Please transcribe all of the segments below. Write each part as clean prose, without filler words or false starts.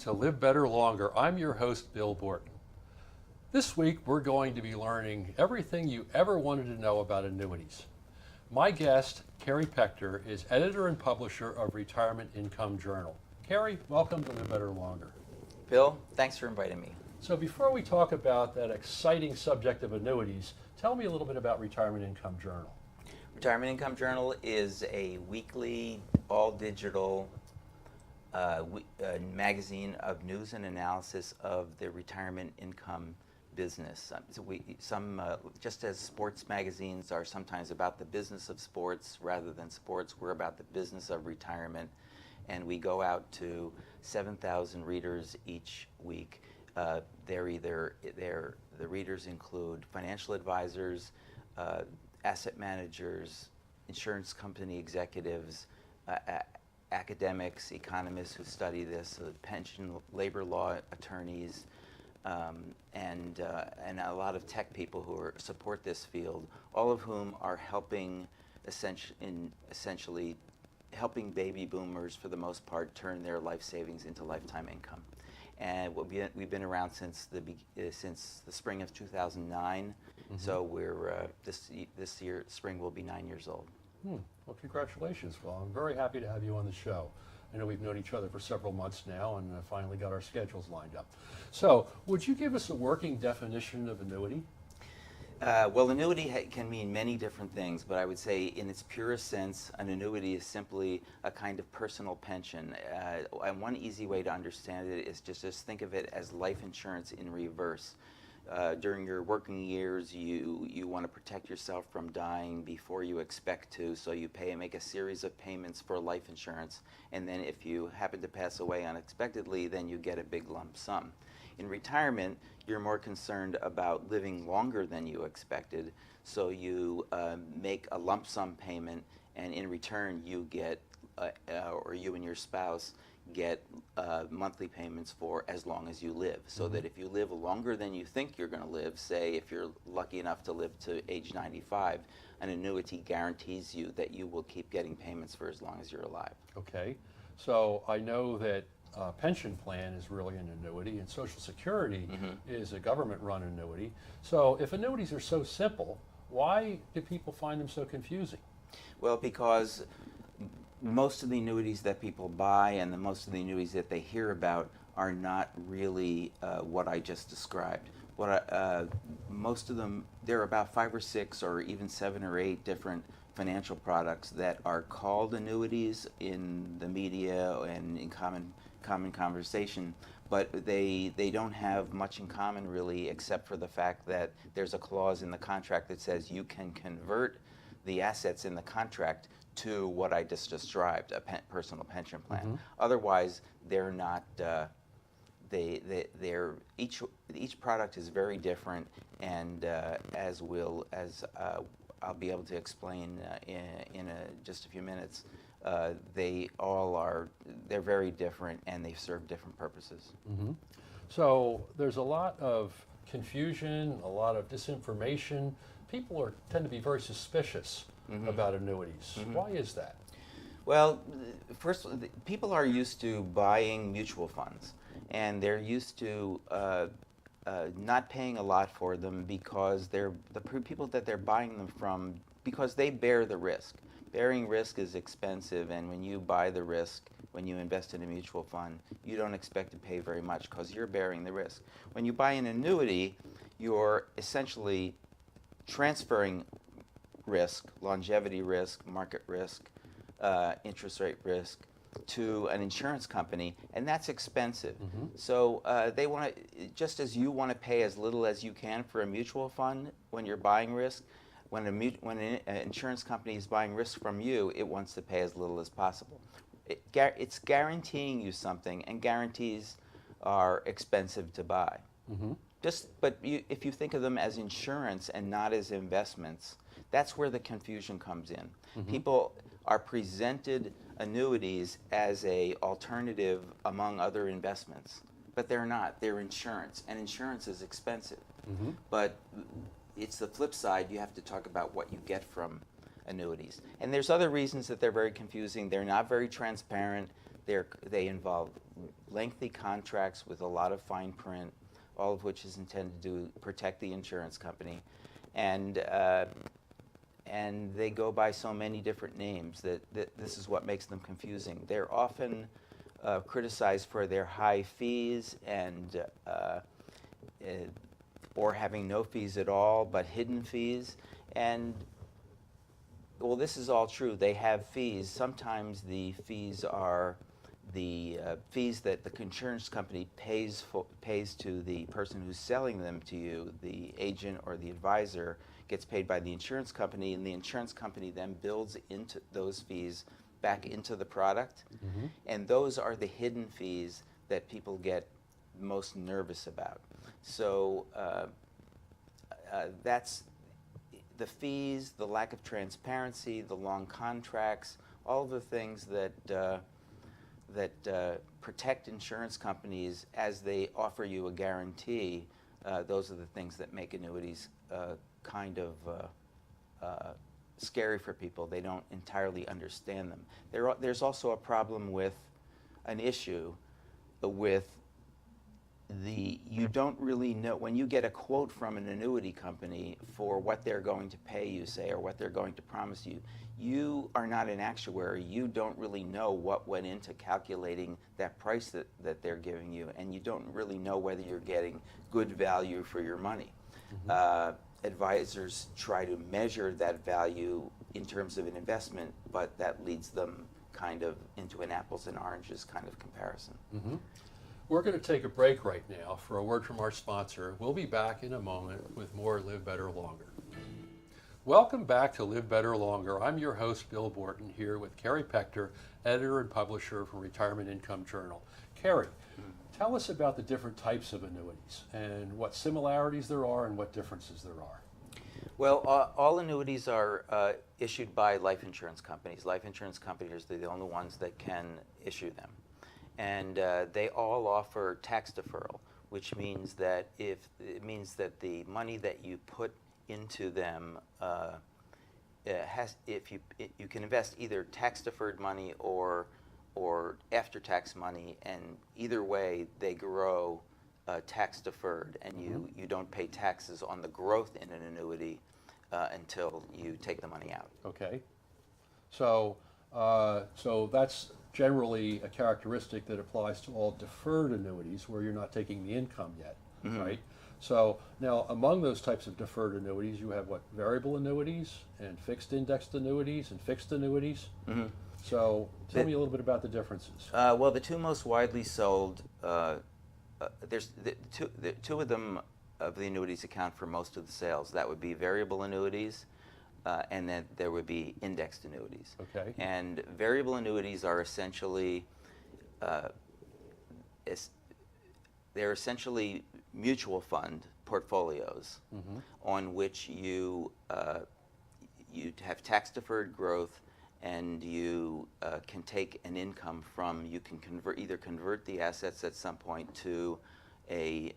to Live Better Longer. I'm your host, Bill Borton. This week, we're going to be learning everything you ever wanted to know about annuities. My guest, Kerry Pechter, is editor and publisher of Retirement Income Journal. Kerry, welcome to Live Better Longer. Bill, thanks for inviting me. So before we talk about that exciting subject of annuities, tell me a little bit about Retirement Income Journal. Retirement Income Journal is a weekly, all-digital magazine of news and analysis of the retirement income business. Just as sports magazines are sometimes about the business of sports rather than sports, we're about the business of retirement, and we go out to 7,000 readers each week. The readers include financial advisors, asset managers, insurance company executives, academics, economists who study this, pension, labor law attorneys, and a lot of tech people who support this field, all of whom are helping, essentially helping baby boomers, for the most part, turn their life savings into lifetime income. And we've been around since the spring of 2009. So we're this year spring will be 9 years old. Well, congratulations. Well, I'm very happy to have you on the show. I know we've known each other for several months now and finally got our schedules lined up. So would you give us a working definition of annuity? Well, annuity can mean many different things, but I would say in its purest sense, an annuity is simply a kind of personal pension. And one easy way to understand it is just think of it as life insurance in reverse. During your working years, you want to protect yourself from dying before you expect to, so you make a series of payments for life insurance, and then if you happen to pass away unexpectedly, then you get a big lump sum. In retirement, you're more concerned about living longer than you expected, so you make a lump sum payment, and in return you get, or you and your spouse get monthly payments for as long as you live. So that if you live longer than you think you're going to live, say if you're lucky enough to live to age 95, an annuity guarantees you that you will keep getting payments for as long as you're alive. Okay, so I know that pension plan is really an annuity, and Social Security is a government-run annuity. So if annuities are so simple, why do people find them so confusing? Well, because most of the annuities that people buy and most of the annuities that they hear about are not really what I just described. Most of them, there are about 5 or 6 or even 7 or 8 different financial products that are called annuities in the media and in common conversation, but they don't have much in common really, except for the fact that there's a clause in the contract that says you can convert the assets in the contract to what I just described, a personal pension plan. Otherwise, they're not. Each product is very different, and as I'll be able to explain in just a few minutes, they're very different and they serve different purposes. So there's a lot of confusion, a lot of disinformation. People tend to be very suspicious about annuities. Why is that? Well, first, people are used to buying mutual funds, and they're used to not paying a lot for them because the people that they're buying them from, because they bear the risk. Bearing risk is expensive, and when you buy the risk, when you invest in a mutual fund, you don't expect to pay very much because you're bearing the risk. When you buy an annuity, you're essentially transferring risk, longevity risk, market risk, interest rate risk, to an insurance company, and that's expensive. So they want to, just as you want to pay as little as you can for a mutual fund when you're buying risk, when an insurance company is buying risk from you, it wants to pay as little as possible. It's guaranteeing you something, and guarantees are expensive to buy. But if you think of them as insurance and not as investments, that's where the confusion comes in. People are presented annuities as an alternative among other investments, but they're not. They're insurance, and insurance is expensive. But it's the flip side. You have to talk about what you get from annuities. And there's other reasons that they're very confusing. They're not very transparent. they involve lengthy contracts with a lot of fine print, all of which is intended to protect the insurance company, and they go by so many different names that this is what makes them confusing. They're often criticized for their high fees and or having no fees at all, but hidden fees. And well, this is all true. They have fees. Sometimes the fees are the fees that the insurance company pays to the person who's selling them to you. The agent or the advisor gets paid by the insurance company, and the insurance company then builds into those fees back into the product. Mm-hmm. And those are the hidden fees that people get most nervous about. So that's the fees, the lack of transparency, the long contracts, all of the things that protect insurance companies as they offer you a guarantee. Those are the things that make annuities kind of scary for people. They don't entirely understand them. There's also a problem with an issue with you don't really know, when you get a quote from an annuity company for what they're going to pay you, say, or what they're going to promise you, you are not an actuary. You don't really know what went into calculating that price that they're giving you, and you don't really know whether you're getting good value for your money. Mm-hmm. Advisors try to measure that value in terms of an investment, but that leads them kind of into an apples and oranges kind of comparison. Mm-hmm. We're going to take a break right now for a word from our sponsor. We'll be back in a moment with more Live Better Longer. Welcome back to Live Better Longer. I'm your host, Bill Borton, here with Kerry Pechter, editor and publisher for Retirement Income Journal. Kerry, tell us about the different types of annuities and what similarities there are and what differences there are. Well, all annuities are issued by life insurance companies. Life insurance companies are the only ones that can issue them. And they all offer tax deferral, which means that the money that you put into them you can invest either tax deferred money or after tax money, and either way they grow tax deferred, and you don't pay taxes on the growth in an annuity until you take the money out. Okay, so that's generally a characteristic that applies to all deferred annuities where you're not taking the income yet, mm-hmm. right? So now among those types of deferred annuities, you have what? Variable annuities and fixed indexed annuities and fixed annuities. Mm-hmm. So tell me a little bit about the differences. Well, the two most widely sold, there's the two of them of the annuities account for most of the sales. That would be variable annuities, and then there would be indexed annuities. Okay. And variable annuities are essentially they're essentially mutual fund portfolios, mm-hmm. on which you have tax deferred growth, and you can take an income from. You can either convert the assets at some point to a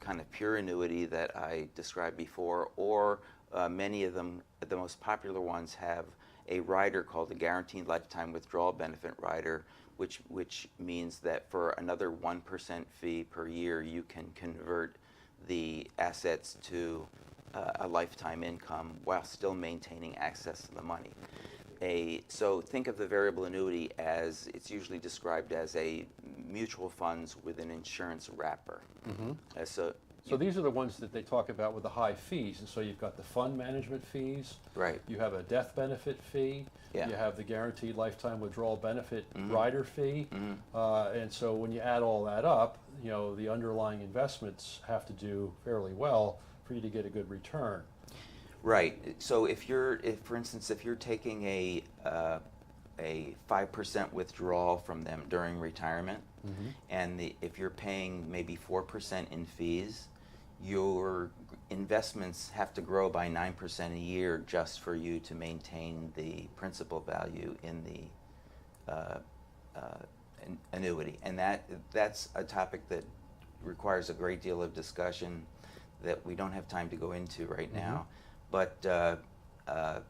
kind of pure annuity that I described before, or many of them, the most popular ones, have a rider called the Guaranteed Lifetime Withdrawal Benefit rider, which means that for another 1% fee per year, you can convert the assets to a lifetime income while still maintaining access to the money. So think of the variable annuity as, it's usually described as a mutual funds with an insurance wrapper. Mm-hmm. So these are the ones that they talk about with the high fees. And so you've got the fund management fees. Right. You have a death benefit fee. Yeah. You have the guaranteed lifetime withdrawal benefit, mm-hmm. rider fee. Mm-hmm. And so when you add all that up, the underlying investments have to do fairly well for you to get a good return. Right. So for instance, if you're taking a 5% withdrawal from them during retirement, mm-hmm. and if you're paying maybe 4% in fees, your investments have to grow by 9% a year just for you to maintain the principal value in the annuity. And that's a topic that requires a great deal of discussion that we don't have time to go into right now. Mm-hmm. But a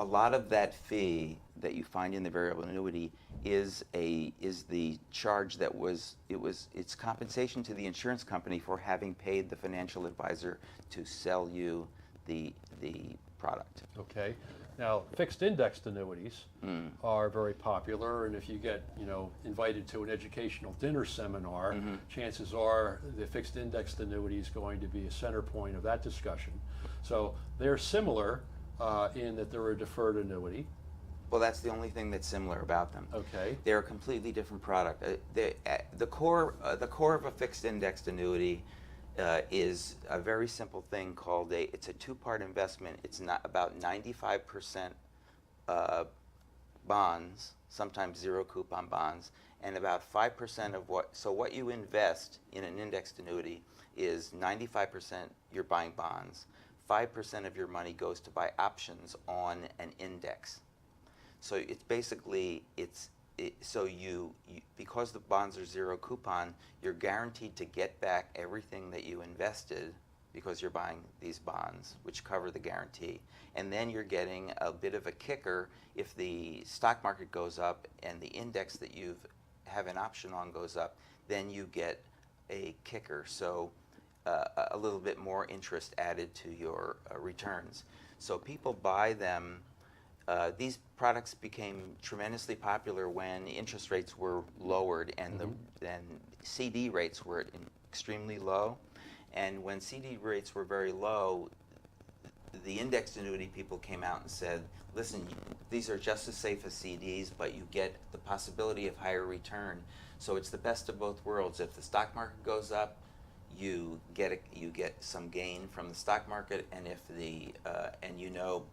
lot of that fee that you find in the variable annuity is the charge it's compensation to the insurance company for having paid the financial advisor to sell you the product. Okay. Now, fixed indexed annuities are very popular, and if you get, invited to an educational dinner seminar, chances are the fixed indexed annuity is going to be a center point of that discussion. So they're similar in that they're a deferred annuity. Well, that's the only thing that's similar about them. Okay. They're a completely different product. The core of a fixed indexed annuity is a very simple thing called it's a two-part investment. It's not about 95% bonds, sometimes zero coupon bonds, and about 5% of what you invest in an indexed annuity is 95% you're buying bonds. 5% of your money goes to buy options on an index. So it's basically, because the bonds are zero coupon, you're guaranteed to get back everything that you invested because you're buying these bonds, which cover the guarantee. And then you're getting a bit of a kicker if the stock market goes up and the index that you have an option on goes up, then you get a kicker. So a little bit more interest added to your returns. So people buy them. These products became tremendously popular when interest rates were lowered and then CD rates were extremely low. And when CD rates were very low, the indexed annuity people came out and said, listen, these are just as safe as CDs, but you get the possibility of higher return. So it's the best of both worlds. If the stock market goes up, you get some gain from the stock market, and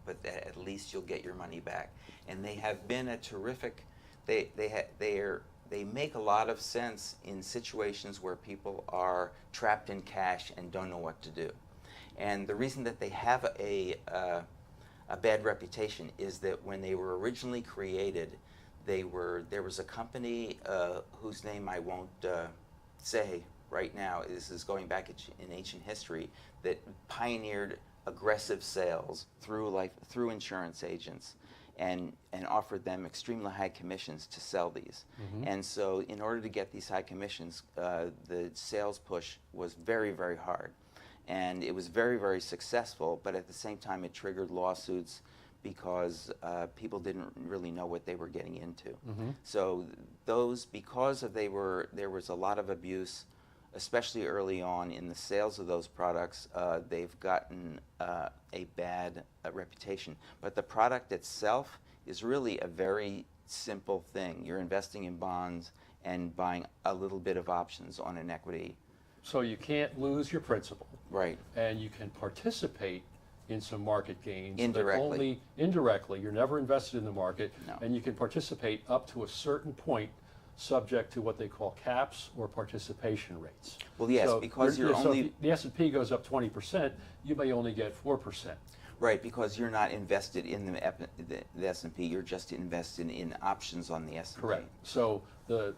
but at least you'll get your money back. And they have been a terrific. They make a lot of sense in situations where people are trapped in cash and don't know what to do. And the reason that they have a bad reputation is that when they were originally created, there was a company whose name I won't say right now. This is going back in ancient history, that pioneered aggressive sales through insurance agents and offered them extremely high commissions to sell these. And so in order to get these high commissions, the sales push was very, very hard. And it was very, very successful, but at the same time it triggered lawsuits because people didn't really know what they were getting into. So there was a lot of abuse, especially early on in the sales of those products. They've gotten a bad reputation. But the product itself is really a very simple thing. You're investing in bonds and buying a little bit of options on an equity. So you can't lose your principal. Right. And you can participate in some market gains. Indirectly. But only indirectly. You're never invested in the market. No. And you can participate up to a certain point, subject to what they call caps or participation rates. Well, yes, so because you're so only... if the S&P goes up 20%, you may only get 4%. Right, because you're not invested in the S&P, you're just invested in options on the S&P. Correct. So the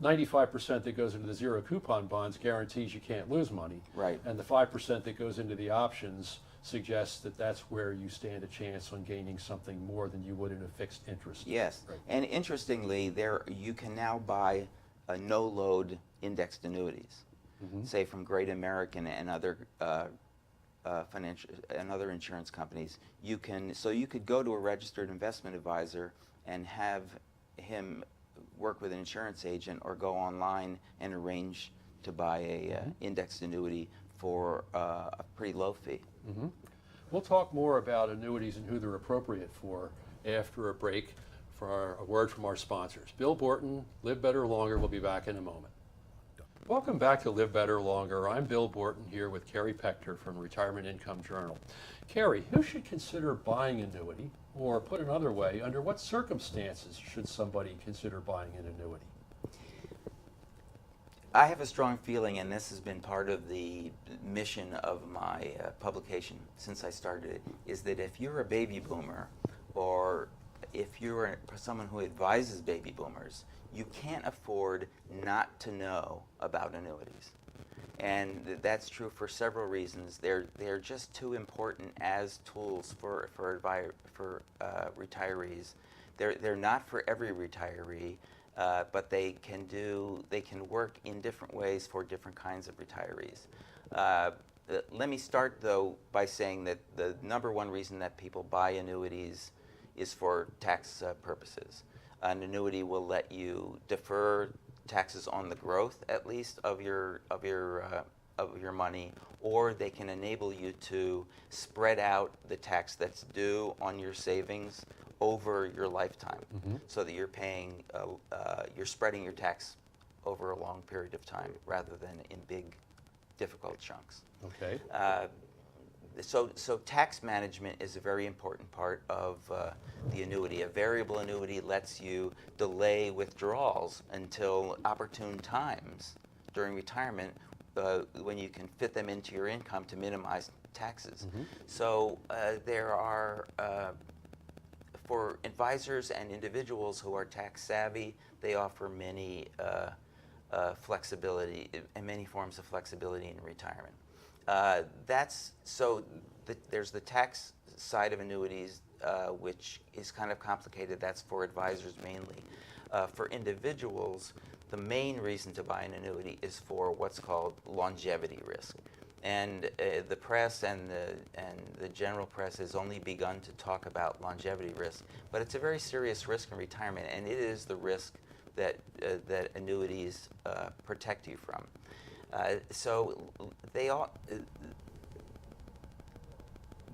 95% that goes into the zero coupon bonds guarantees you can't lose money. Right. And the 5% that goes into the options suggests that that's where you stand a chance on gaining something more than you would in a fixed interest. Yes, Right. And interestingly, you can now buy no-load indexed annuities, say from Great American and other other insurance companies. You could go to a registered investment advisor and have him work with an insurance agent, or go online and arrange to buy a indexed annuity for a pretty low fee. We'll talk more about annuities and who they're appropriate for after a break for a word from our sponsors. Bill Borton, Live Better Longer. We'll be back in a moment. Welcome back to Live Better Longer. I'm Bill Borton here with Kerry Pechter from Retirement Income Journal. Kerry, who should consider buying annuity? Or put another way, under what circumstances should somebody consider buying an annuity? I have a strong feeling, and this has been part of the mission of my publication since I started it, is that if you're a baby boomer, or if you're someone who advises baby boomers, you can't afford not to know about annuities. And that's true for several reasons. They're just too important as tools for retirees. They're not for every retiree, but they can work in different ways for different kinds of retirees. Let me start though by saying that the number one reason that people buy annuities is for tax purposes. An annuity will let you defer taxes on the growth, at least, of your money, or they can enable you to spread out the tax that's due on your savings over your lifetime, so that you're spreading your tax over a long period of time rather than in big, difficult chunks. Okay. So tax management is a very important part of the annuity. A variable annuity lets you delay withdrawals until opportune times during retirement when you can fit them into your income to minimize taxes. So there are, for advisors and individuals who are tax savvy, they offer many flexibility and many forms of flexibility in retirement. There's the tax side of annuities, which is kind of complicated. That's for advisors mainly. For individuals, the main reason to buy an annuity is for what's called longevity risk. And the press and the general press has only begun to talk about longevity risk, but it's a very serious risk in retirement, and it is the risk that annuities protect you from.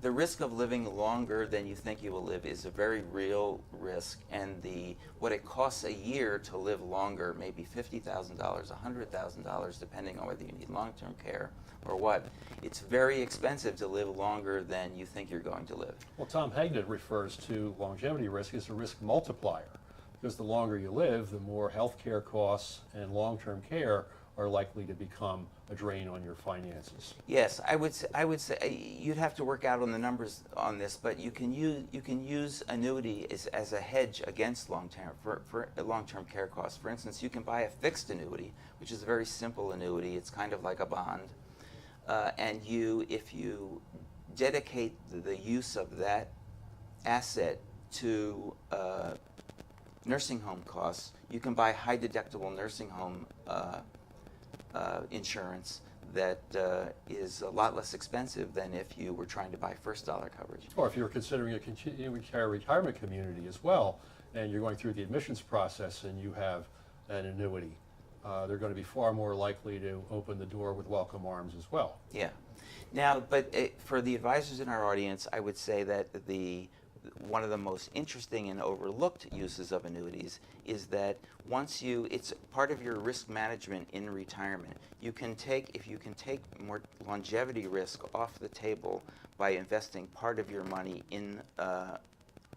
The risk of living longer than you think you will live is a very real risk, and what it costs a year to live longer, maybe $50,000, $100,000, depending on whether you need long-term care or what. It's very expensive to live longer than you think you're going to live. Well, Tom Hagnet refers to longevity risk as a risk multiplier, because the longer you live, the more health care costs and long-term care are likely to become a drain on your finances. Yes, I would say you'd have to work out on the numbers on this, but you can use annuity as a hedge against long-term care costs. For instance, you can buy a fixed annuity, which is a very simple annuity. It's kind of like a bond, and if you dedicate the use of that asset to nursing home costs, you can buy high deductible nursing home insurance that is a lot less expensive than if you were trying to buy first dollar coverage. Or if you're considering a continuing care retirement community as well, and you're going through the admissions process and you have an annuity, they're going to be far more likely to open the door with welcome arms as well. Yeah. Now, but for the advisors in our audience, I would say that one of the most interesting and overlooked uses of annuities is that it's part of your risk management in retirement. If you can take more longevity risk off the table by investing part of your money in a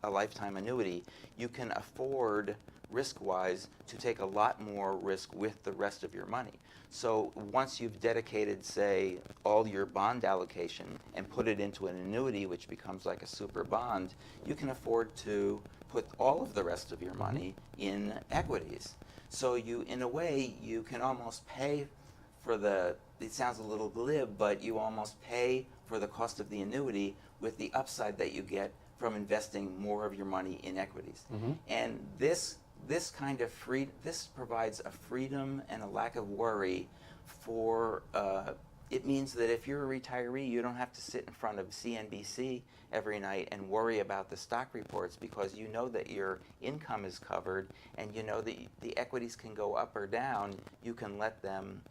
lifetime annuity, you can afford risk-wise to take a lot more risk with the rest of your money. So once you've dedicated, say, all your bond allocation and put it into an annuity, which becomes like a super bond, you can afford to put all of the rest of your money in equities. So in a way, you can almost pay for it sounds a little glib, but you almost pay for the cost of the annuity with the upside that you get from investing more of your money in equities. And this provides a freedom and a lack of worry it means that if you're a retiree, you don't have to sit in front of CNBC every night and worry about the stock reports, because you know that your income is covered and you know that the equities can go up or down. You can let them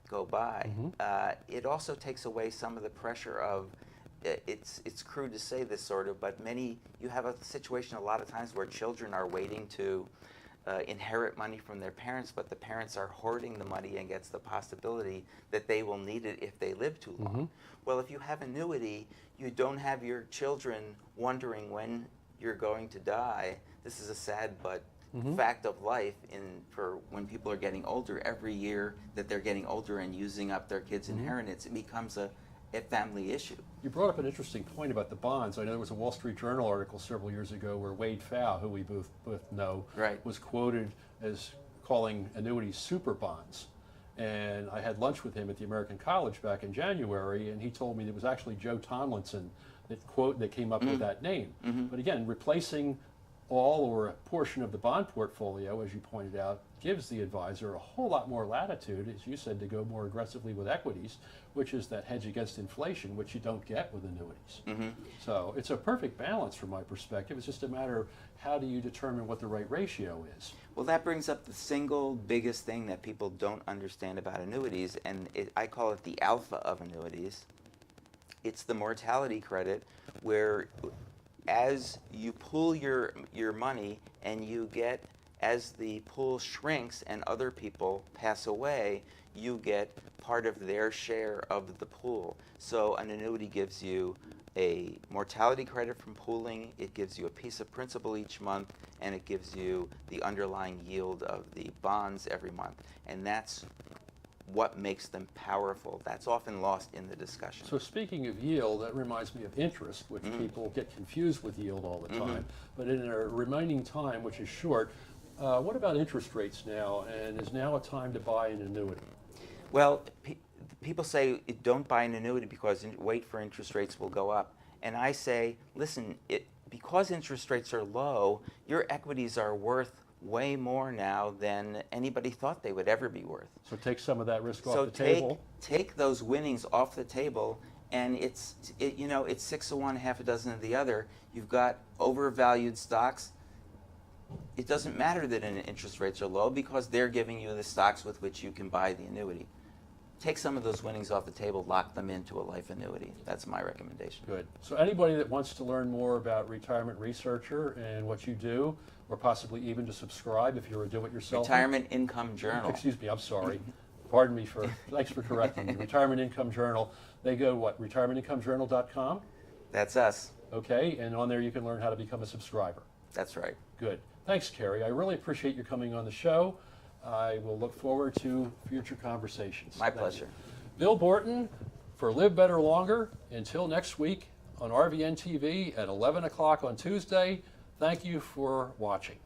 go by. It also takes away some of the pressure of, it's crude to say this sort of, but you have a situation a lot of times where children are waiting to inherit money from their parents, but the parents are hoarding the money against the possibility that they will need it if they live too long. Well, if you have annuity, you don't have your children wondering when you're going to die. This is a sad but fact of life for when people are getting older. Every year that they're getting older and using up their kids' inheritance, it becomes a family issue. You brought up an interesting point about the bonds. I know there was a Wall Street Journal article several years ago where Wade Pfau, who we both know, Right. was quoted as calling annuities super bonds. And I had lunch with him at the American College back in January, and he told me it was actually Joe Tomlinson that came up with that name. But again, replacing all or a portion of the bond portfolio, as you pointed out, gives the advisor a whole lot more latitude, as you said, to go more aggressively with equities, which is that hedge against inflation, which you don't get with annuities. So it's a perfect balance from my perspective. It's just a matter of how do you determine what the right ratio is. Well, that brings up the single biggest thing that people don't understand about annuities, and I call it the alpha of annuities. It's the mortality credit, where as you pool your money and you get, as the pool shrinks and other people pass away, you get part of their share of the pool. So an annuity gives you a mortality credit from pooling, it gives you a piece of principal each month, and it gives you the underlying yield of the bonds every month. And that's what makes them powerful. That's often lost in the discussion. So speaking of yield, that reminds me of interest, which people get confused with yield all the time. But in a remaining time, which is short, what about interest rates now? And is now a time to buy an annuity? Well, people say don't buy an annuity because wait for interest rates will go up. And I say, listen, because interest rates are low, your equities are worth way more now than anybody thought they would ever be worth. So take some of that risk off the table. Take those winnings off the table, and it's 6 of one, half a dozen of the other. You've got overvalued stocks. It doesn't matter that interest rates are low because they're giving you the stocks with which you can buy the annuity. Take some of those winnings off the table, lock them into a life annuity. That's my recommendation. Good. So anybody that wants to learn more about Retirement Researcher and what you do, or possibly even to subscribe if you're a do-it-yourselfer. Retirement Income Journal. Excuse me, I'm sorry. Pardon me thanks for correcting me. Retirement Income Journal. They go what, retirementincomejournal.com? That's us. Okay, and on there you can learn how to become a subscriber. That's right. Good. Thanks, Kerry. I really appreciate you coming on the show. I will look forward to future conversations. My pleasure. Bill Borton for Live Better Longer. Until next week on RVN TV at 11 o'clock on Tuesday. Thank you for watching.